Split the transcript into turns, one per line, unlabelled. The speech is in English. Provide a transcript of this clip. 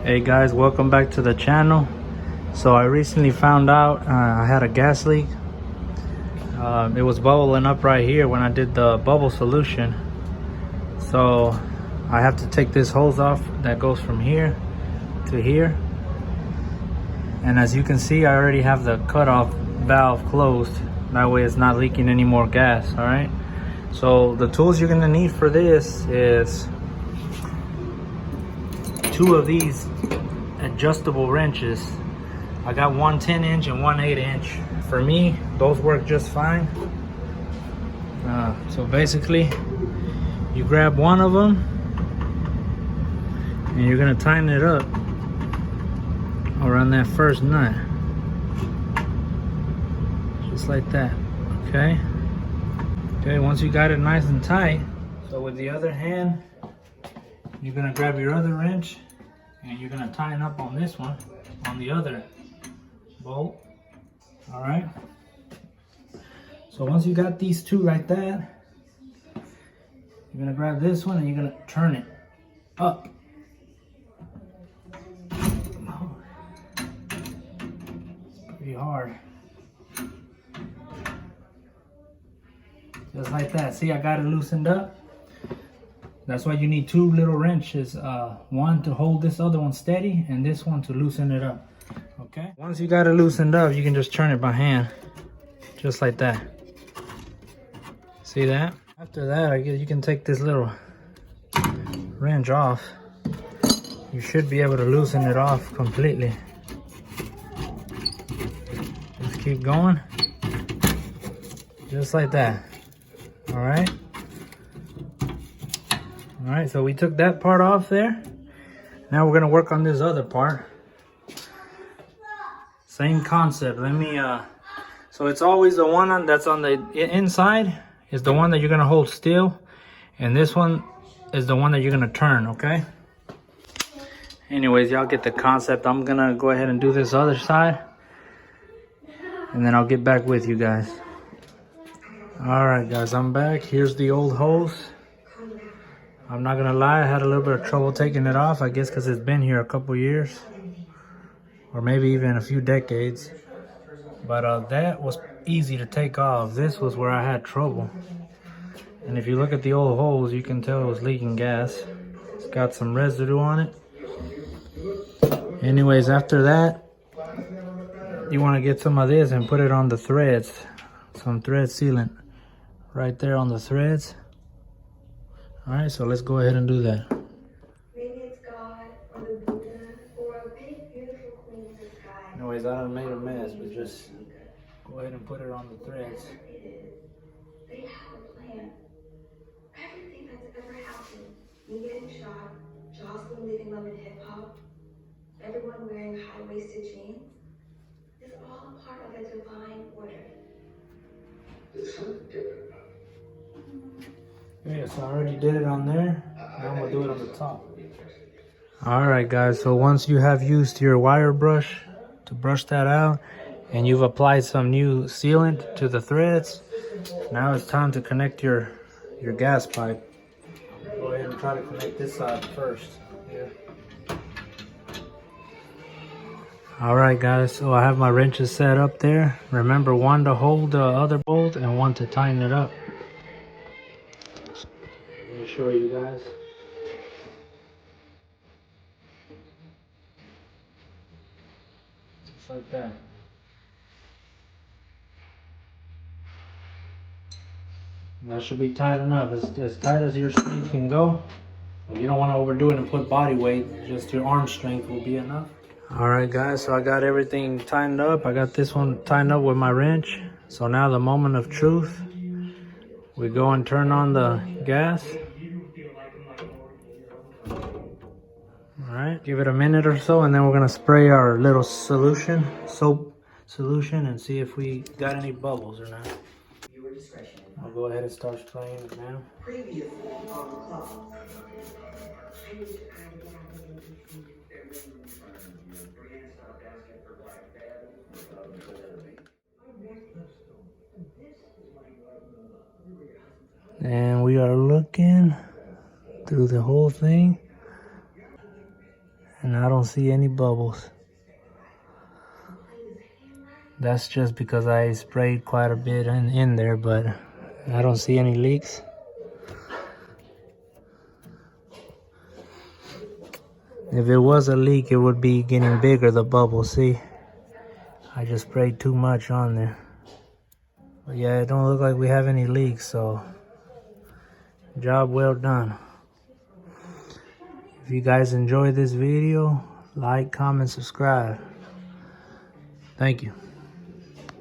Hey guys, welcome back to the channel. So I recently found out I had a gas leak. It was bubbling up right here when I did the bubble solution. So I have to take this hose off that goes from here to here. And as you can see, I already have the cutoff valve closed. That way it's not leaking any more gas, all right? So the tools you're gonna need for this is 2 of these adjustable wrenches. I got one 10-inch and one 8-inch. For me, those work just fine. So basically, you grab one of them and you're gonna tighten it up around that first nut, just like that. Okay, once you got it nice and tight, so with the other hand you're gonna grab your other wrench and you're gonna tighten up on this one, on the other bolt. All right, so once you got these 2 like that, you're gonna grab this one and you're gonna turn it up. Pretty hard. Just like that. See, I got it loosened up. That's why you need 2 little wrenches. One to hold this other one steady and this one to loosen it up. Okay? Once you got it loosened up, you can just turn it by hand. Just like that. See that? After that, I guess you can take this little wrench off. You should be able to loosen it off completely. Just keep going. Just like that. All right. All right, so we took that part off there. Now we're gonna work on this other part. Same concept. Let me, so it's always the one that's on the inside is the one that you're gonna hold still. And this one is the one that you're gonna turn, okay? Anyways, y'all get the concept. I'm gonna go ahead and do this other side. And then I'll get back with you guys. All right, guys, I'm back. Here's the old hose. I'm not gonna lie, I had a little bit of trouble taking it off. I guess because it's been here a couple years. Or maybe even a few decades. But that was easy to take off. This was where I had trouble. And if you look at the old hose, you can tell it was leaking gas. It's got some residue on it. Anyways, after that, you want to get some of this and put it on the threads. Some thread sealant right there on the threads. All right, so let's go ahead and do that.
Maybe it's God or the Buddha or a big beautiful queen in the sky.
Anyways, I done made a mess, but just go ahead and put it on the threads.
They have a plan. Everything that's ever happened, me getting shot, Jocelyn leaving love and hip hop, everyone wearing high-waisted jeans, is all a part of a divine order.
There's something different about it.
Okay, so I already did it on there. Now I'm gonna do it on the top. All right, guys, so once you have used your wire brush to brush that out and you've applied some new sealant to the threads, now it's time to connect your gas pipe. Go ahead and try to connect this side first. Here. All right, guys, so I have my wrenches set up there. Remember, one to hold the other bolt and one to tighten it up. Let me show you guys. Just like that. And that should be tight enough, as tight as your speed can go. You don't want to overdo it and put body weight, just your arm strength will be enough. All right, guys, so I got everything tightened up. I got this one tightened up with my wrench. So now the moment of truth. We go and turn on the gas. All right, give it a minute or so, and then we're gonna spray our little solution, soap solution, and see if we got any bubbles or not. I'll go ahead and start spraying it now.
Previously on the clock.
And we are looking through the whole thing. And I don't see any bubbles. That's just because I sprayed quite a bit in there, but I don't see any leaks. If it was a leak, it would be getting bigger, the bubble, see? I just sprayed too much on there. But yeah, it don't look like we have any leaks, so job well done. If you guys enjoyed this video, like, comment, subscribe. Thank you.